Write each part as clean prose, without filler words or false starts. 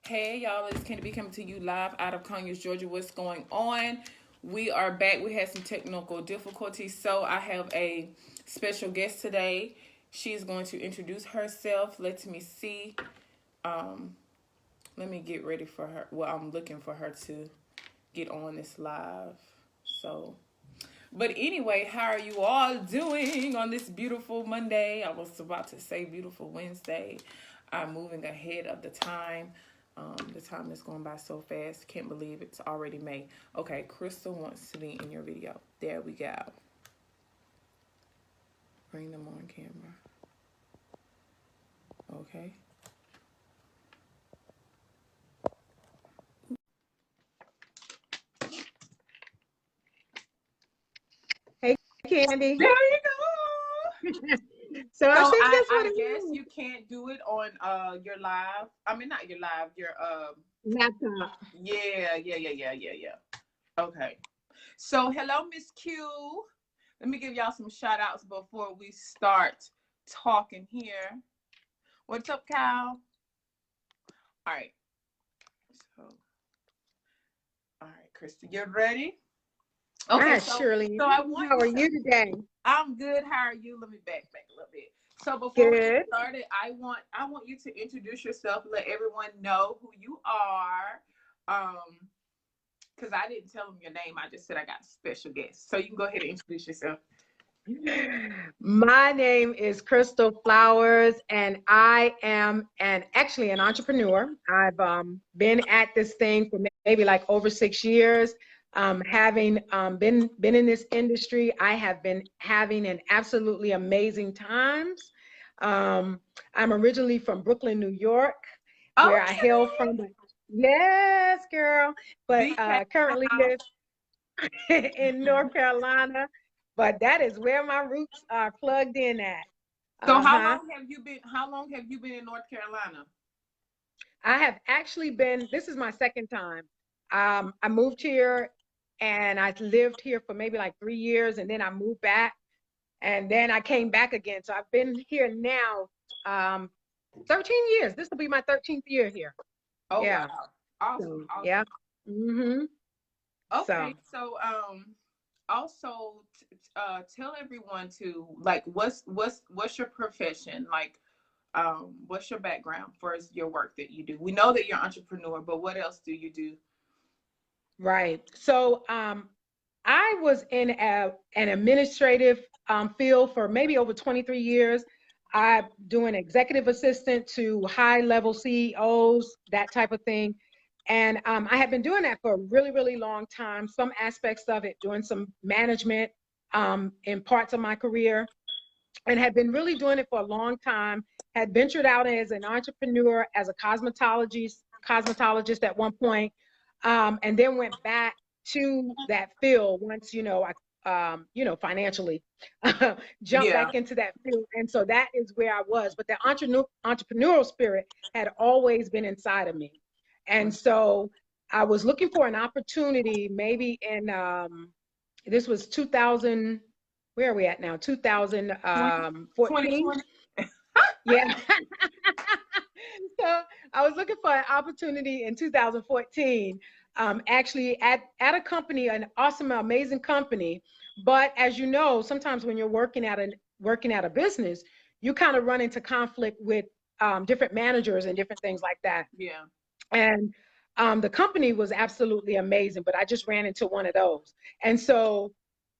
Hey y'all, it's Candy coming to you live out of Conyers, Georgia. What's going on? We are back. We had some technical difficulties, so I have a special guest today. She's going to introduce herself. Let me see. Um, Let me get ready for her. Well, I'm looking for her to get on this live. So, but anyway, how are you all doing on this beautiful Monday? I was about to say beautiful Wednesday. I'm moving ahead of the time. The time is going by so fast. Can't believe it's already May. Okay, Crystal wants to be in your video. There we go. Bring them on camera. Okay. Hey, Candy. There you go. So I So think that's what I it guess is. you can't do it on your live. I mean, not your live. Your Laptop. yeah. Okay. So hello, Miss Q. Let me give y'all some shout outs before we start talking here. What's up, Cal? All right. So, all right, Krista, you ready? Okay. Surely. So I want How you are to. you today? I'm good. How are you? Let me back a little bit. So before we get Good. started, I want you to introduce yourself. Let everyone know who you are. Because I didn't tell them your name. I just said I got a special guest. So you can go ahead and introduce yourself. My name is Crystal Flowers, and I am actually an entrepreneur. I've been at this thing for maybe like over 6 years. Having been in this industry, I have been having an absolutely amazing times. I'm originally from Brooklyn, New York, where I hail Okay. from. Yes, girl, but BK. currently live in North Carolina. But that is where my roots are plugged in at. So Uh-huh. how long have you been in North Carolina? I have actually been, this is my second time. I moved here and I lived here for maybe like 3 years, and then I moved back, and then I came back again. So I've been here now 13 years. This will be my 13th year here. Oh wow. Yeah. Awesome, So, yeah. awesome. Mm-hmm. Okay, So, so also tell everyone to like what's your profession? Like what's your background for your work that you do? We know that you're an entrepreneur, but what else do you do? right. So, I was in an administrative field for maybe over 23 years. I doing executive assistant to high level CEOs, that type of thing. And I have been doing that for a really, really long time. Some aspects of it, doing some management in parts of my career, and had been really doing it for a long time. Had ventured out as an entrepreneur, as a cosmetologist at one point, and then went back to that field once financially jump Yeah. back into that field. And so that is where I was. But the entrepreneurial spirit had always been inside of me. And so I was looking for an opportunity, maybe in this was 2000. Where are we at now? 2014. 2020. Yeah. So I was looking for an opportunity in 2014, actually at a company, an awesome, amazing company. But as you know, sometimes when you're working at a business, you kind of run into conflict with different managers and different things like that. Yeah. And the company was absolutely amazing, but I just ran into one of those. And so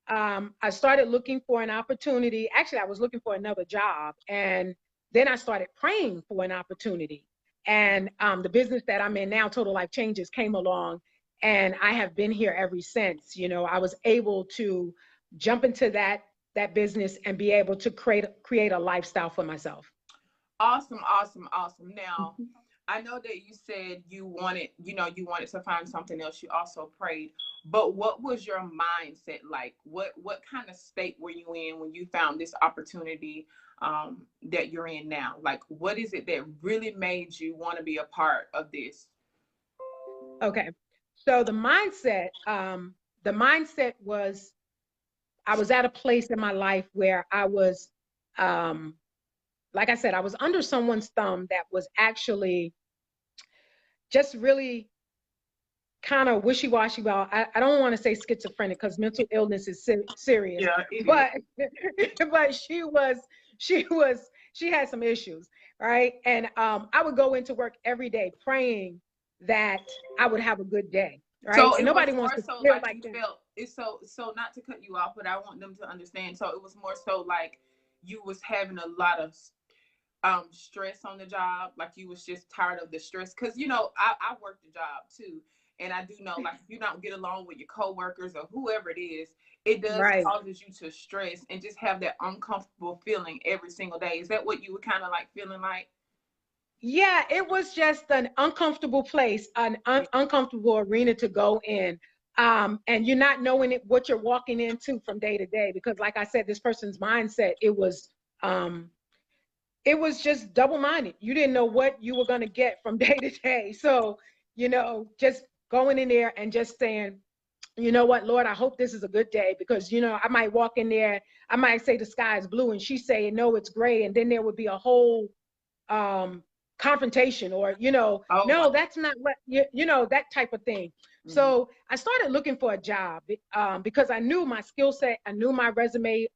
I started looking for an opportunity. Actually, I was looking for another job. And then I started praying for an opportunity. And the business that I'm in now, Total Life Changes, came along. And I have been here ever since. You know, I was able to jump into that business and be able to create a lifestyle for myself. Awesome, awesome, awesome. Now, I know that you said you wanted to find something else. You also prayed, but what was your mindset like? What kind of state were you in when you found this opportunity that you're in now? Like, what is it that really made you want to be a part of this? Okay. So the mindset was I was at a place in my life where I was, like I said, I was under someone's thumb that was actually just really kind of wishy-washy. Well, I don't want to say schizophrenic because mental illness is serious, Yeah, it but is. but she had some issues, right? And I would go into work every day praying that I would have a good day, right? So And it was nobody wants more to so feel like like you that. felt it's so not to cut you off, but I want them to understand. So it was more so like you was having a lot of stress on the job, like you was just tired of the stress. Because I worked the job too, and I do know, like, if you don't get along with your coworkers or whoever it is, it does Right. causes you to stress and just have that uncomfortable feeling every single day. Is that what you were kind of like feeling like? Yeah, it was just an uncomfortable place, an uncomfortable arena to go in. And you're not knowing what you're walking into from day to day, because like I said, this person's mindset, um, it was just double-minded. You didn't know what you were going to get from day to day. So, just going in there and just saying, you know what, Lord, I hope this is a good day, because, I might walk in there, I might say the sky is blue and she say, no, it's gray. And then there would be a whole um, confrontation, or, Oh no, wow. that's not what, that type of thing. Mm-hmm. So I started looking for a job, because I knew my skill set, I knew my resume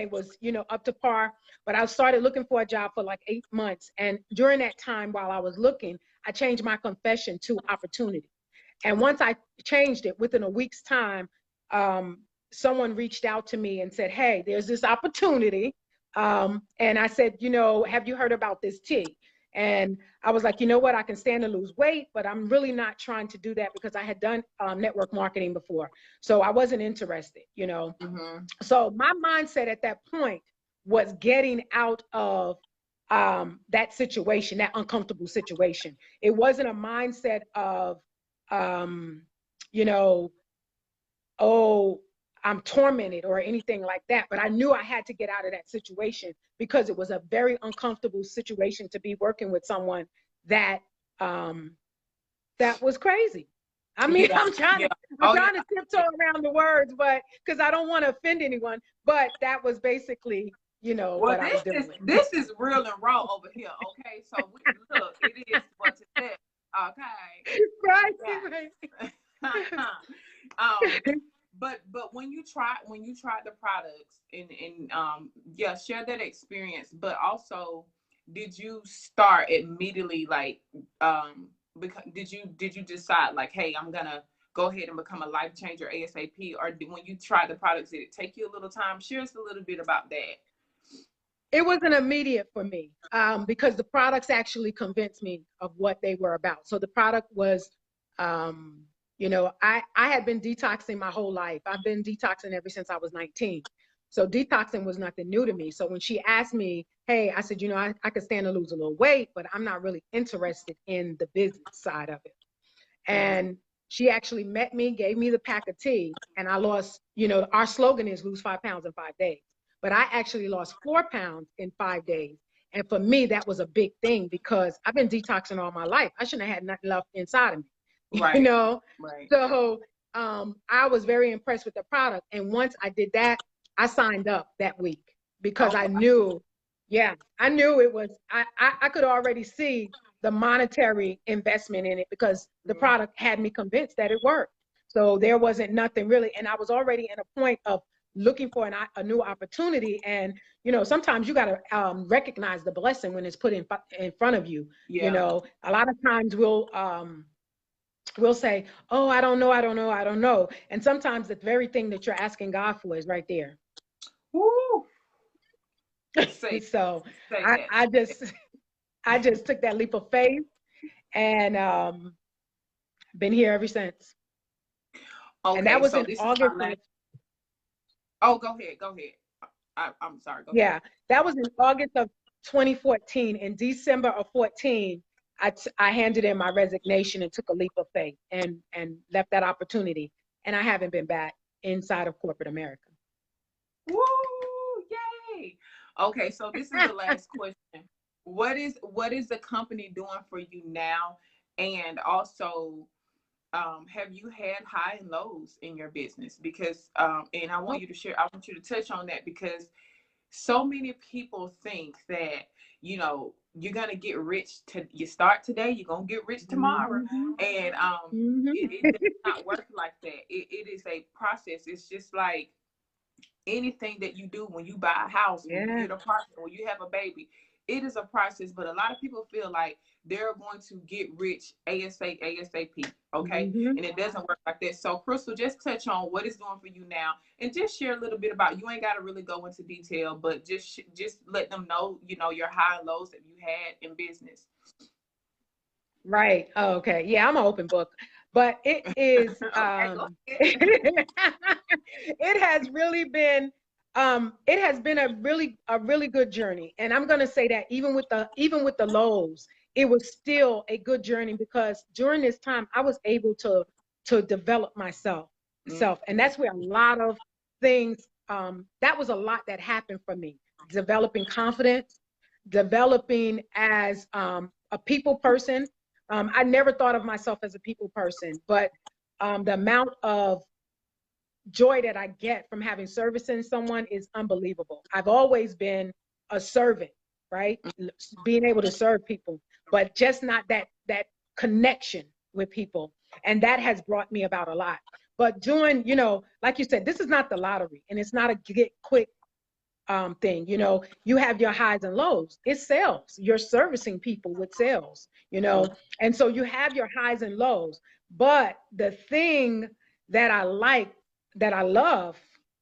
was, up to par, but I started looking for a job for like 8 months. And during that time, while I was looking, I changed my confession to opportunity. And once I changed it, within a week's time, someone reached out to me and said, hey, there's this opportunity. And I said, have you heard about this tea? And I was like, you know what, I can stand to lose weight, but I'm really not trying to do that, because I had done network marketing before. So I wasn't interested. Mm-hmm. So my mindset at that point was getting out of that situation, that uncomfortable situation. It wasn't a mindset of, um, you know, oh, I'm tormented or anything like that. But I knew I had to get out of that situation, because it was a very uncomfortable situation to be working with someone that um, that was crazy. I mean, Yeah. I'm trying Yeah. to I'm Oh yeah. trying to tiptoe around the words, but because I don't want to offend anyone. But that was basically, Well, what I was dealing with. this is real and raw over here. Okay, so look, it is what it says. Okay. Right, Yeah. right. um, but when you tried the products and yeah, share that experience. But also, did you start immediately, like, because did you decide, like, hey, I'm gonna go ahead and become a life changer ASAP, or when you tried the products, did it take you a little time? Share us a little bit about that. It wasn't immediate for me, because the products actually convinced me of what they were about. So the product was, I had been detoxing my whole life. I've been detoxing ever since I was 19. So detoxing was nothing new to me. So when she asked me, hey, I said, I could stand to lose a little weight, but I'm not really interested in the business side of it. Mhm. And she actually met me, gave me the pack of tea, and I lost, our slogan is lose 5 pounds in 5 days. But I actually lost 4 pounds in 5 days. And for me, that was a big thing, because I've been detoxing all my life. I shouldn't have had nothing left inside of me, you Right. know? Right. So I was very impressed with the product. And once I did that, I signed up that week, because Oh, I knew, yeah, I knew it was, I could already see the monetary investment in it, because the mhm. product had me convinced that it worked. So there wasn't nothing really. And I was already in a point of looking for a new opportunity. And, sometimes you got to recognize the blessing when it's put in front of you. Yeah. A lot of times we'll say, oh, I don't know, I don't know, I don't know. And sometimes the very thing that you're asking God for is right there. Woo. Say So say I, that. I just I just took that leap of faith, and been here ever since. And that Okay, was so in this is my August of, last. Oh, go ahead. Go ahead. I'm sorry. Go ahead. yeah, that was in August of 2014. In December of 14, I handed in my resignation and took a leap of faith, and left that opportunity. And I haven't been back inside of corporate America. Woo! Yay! Okay, so this is the last question. What is the company doing for you now? And also, have you had high and lows in your business? Because and I want you to touch on that, because so many people think that you know, you're gonna get rich to you start today, you're gonna get rich tomorrow. Mm-hmm. And Mm-hmm. it does not work like that. It is a process. It's just like anything that you do when you buy a house, when you Yeah. get a partner, when you have a baby, it is a process. But a lot of people feel like they're going to get rich ASAP, okay? Mm-hmm. And it doesn't work like that. So, Crystal, just touch on what it's doing for you now, and just share a little bit about. You ain't got to really go into detail, but just let them know, you know, your high and lows that you had in business. Right. Oh, okay. Yeah, I'm an open book. But it is Okay, go ahead. it has really been it has been a really good journey. And I'm gonna say that even with the lows, it was still a good journey because during this time I was able to develop myself Mm, self. And that's where a lot of things that was a lot that happened for me. Developing confidence, developing as a people person. I never thought of myself as a people person, but the amount of joy that I get from having service in someone is unbelievable. I've always been a servant, right? Being able to serve people, but just not that connection with people. And that has brought me about a lot. But doing, you know, like you said, this is not the lottery and it's not a get quick thing. You know, you have your highs and lows. It's sales. You're servicing people with sales, you know, and so you have your highs and lows. But the thing that I like, that I love,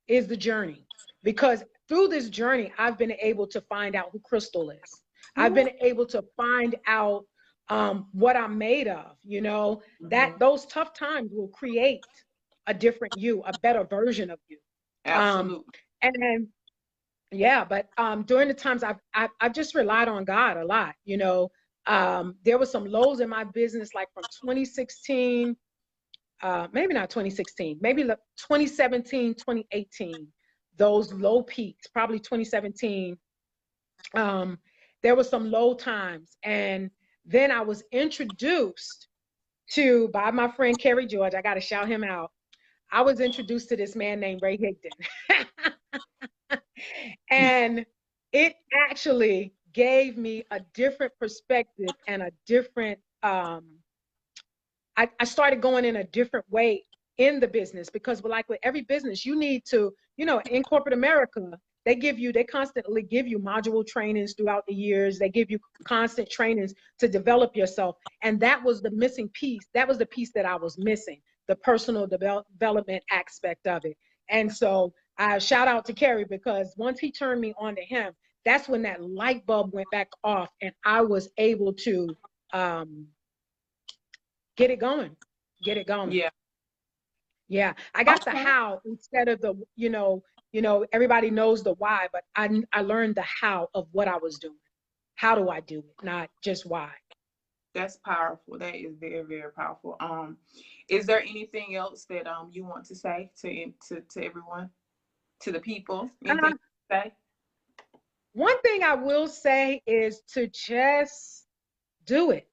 is the journey, because through this journey, I've been able to find out who Crystal is. I've been able to find out what I'm made of, you know, that those tough times will create a different you, a better version of you. Um, absolutely. and yeah, but during the times I've just relied on God a lot. You know, there was some lows in my business, like from 2016, maybe not 2016, maybe 2017, 2018. Those low peaks, probably 2017. Um, there was some low times, and then I was introduced to by my friend Kerry George. I got to shout him out. I was introduced to this man named Ray Higdon. And it actually gave me a different perspective and a different, I started going in a different way in the business, because like with every business, you need to, you know, in corporate America, they constantly give you module trainings throughout the years. They give you constant trainings to develop yourself. And that was the missing piece. That was the piece that I was missing, the personal development aspect of it. And so I shout out to Kerry, because once he turned me on to him, that's when that light bulb went back off and I was able to um, get it going, get it going. Yeah. Yeah, I got the Okay. how instead of the, everybody knows the why, but I learned the how of what I was doing. How do I do it, not just why. That's powerful. That is very, very powerful. Is there anything else that you want to say to everyone, to the people? Anything Uh, to say? One thing I will say is to just do it.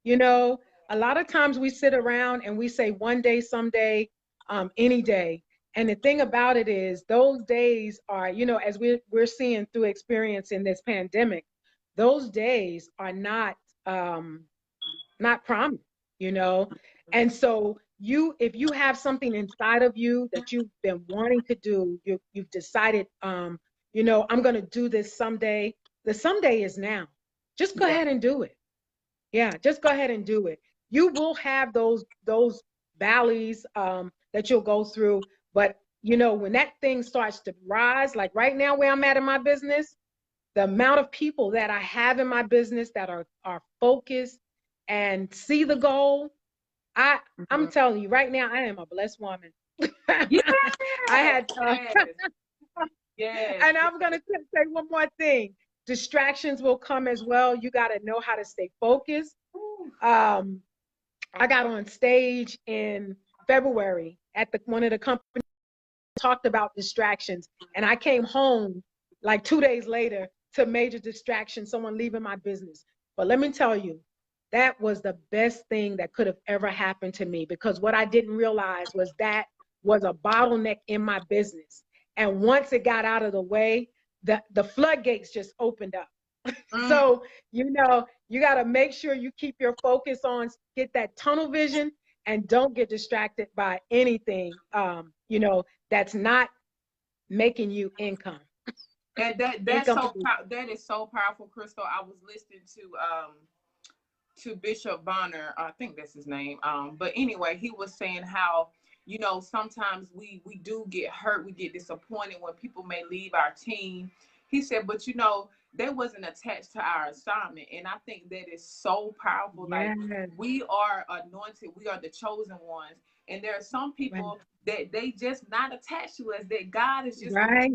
You know, a lot of times we sit around and we say one day, someday, any day. And the thing about it is those days are, you know, as we're seeing through experience in this pandemic, those days are um, not promised, you know. And so if you have something inside of you that you've been wanting to do, you've decided, I'm going to do this someday. The someday is now. Just go Yeah. ahead and do it. Yeah, just go ahead and do it. You will have those valleys that you'll go through, but you know, when that thing starts to rise, like right now where I'm at in my business, the amount of people that I have in my business that are focused and see the goal, I'm Mhm. telling you right now, I am a blessed woman. Yes. I had Yes. Yes. and Yes. I'm gonna say one more thing. Distractions will come as well. You got to know how to stay focused. Um, I got on stage in February at one of the companies, talked about distractions, and I came home like 2 days later to major distractions, someone leaving my business. But let me tell you, that was the best thing that could have ever happened to me, because what I didn't realize was that was a bottleneck in my business. And once it got out of the way, the floodgates just opened up. Mm. So, you know, you got to make sure you keep your focus on, get that tunnel vision, and don't get distracted by anything, you know, that's not making you income. And Income. that is so powerful, Crystal. I was listening to Bishop Bonner, I think that's his name. But anyway, he was saying how, you know, sometimes we do get hurt, we get disappointed when people may leave our team. He said, but you know, they wasn't attached to our assignment. And I think that is so powerful. Like, Yes. we are anointed, we are the chosen ones. And there are some Right. people that they just not attached to us, that God is just Right.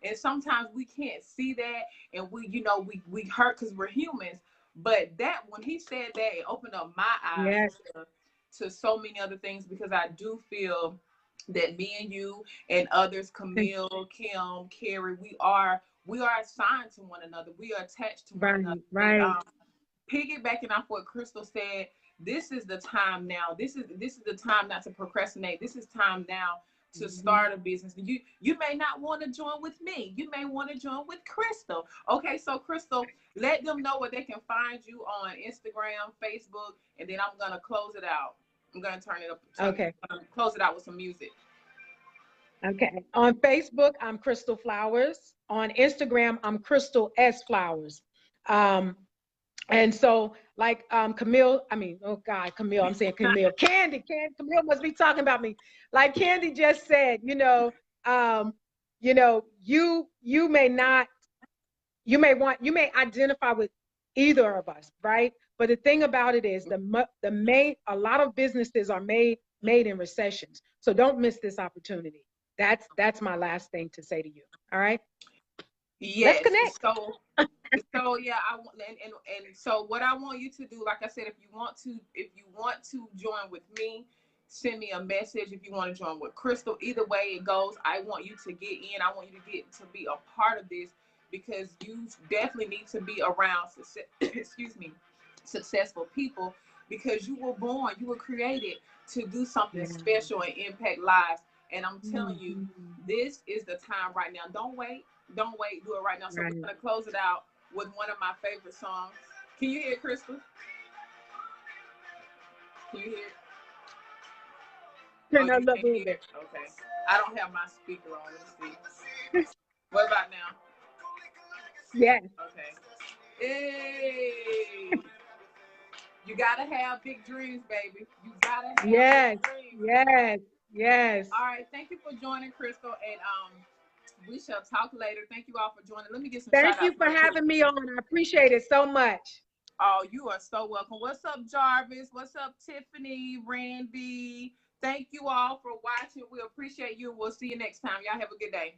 and sometimes we can't see that, and we, you know, we hurt because we're humans. But that, when he said that, it opened up my eyes Yes. to so many other things, because I do feel that me and you and others, Camille, Kim, Carrie, we are assigned to one another. We are attached to one Right. another. And Right. piggybacking off what Crystal said, this is the time now. This is the time not to procrastinate. This is time now to start a business. You may not want to join with me. You may want to join with Crystal. Okay, so Crystal, let them know where they can find you on Instagram, Facebook, and then I'm gonna close it out. I'm gonna turn it up. Okay. Close it out with some music. Okay. On Facebook, I'm Crystal Flowers. On Instagram, I'm Crystal S Flowers. Um, and so, like, Camille, I mean, oh God, Camille, I'm saying Camille, Camille must be talking about me. Like Candy just said, you know, you may not, you may identify with either of us, right? But the thing about it is, a lot of businesses are made in recessions. So don't miss this opportunity. That's my last thing to say to you. All right, let's Yes. connect. So yeah, and so what I want you to do, like I said, if you want to join with me, send me a message. If you want to join with Crystal, either way it goes, I want you to get in. I want you to get to be a part of this, because you definitely need to be around excuse me, successful people, because you were created to do something Yeah. special and impact lives. And I'm telling you, Mhm. this is the time right now. Don't wait. Don't wait. Do it right now. So we're Right. gonna close it out with one of my favorite songs. Can you hear it, Crystal? Can you hear it? Oh, Turn you up a can little hear bit. it. Okay. I don't have my speaker on. Let me see. What about now? Yes. Okay. Hey. You gotta have big dreams, baby. You gotta have big Yes. dreams. Yes. Yes. All right. Thank you for joining, Crystal, and we shall talk later. Thank you all for joining. Let me get some shout Thank you outs for real quick. having me on. I appreciate it so much. Oh, you are so welcome. What's up, Jarvis? What's up, Tiffany, Randy? Thank you all for watching. We appreciate you. We'll see you next time. Y'all have a good day.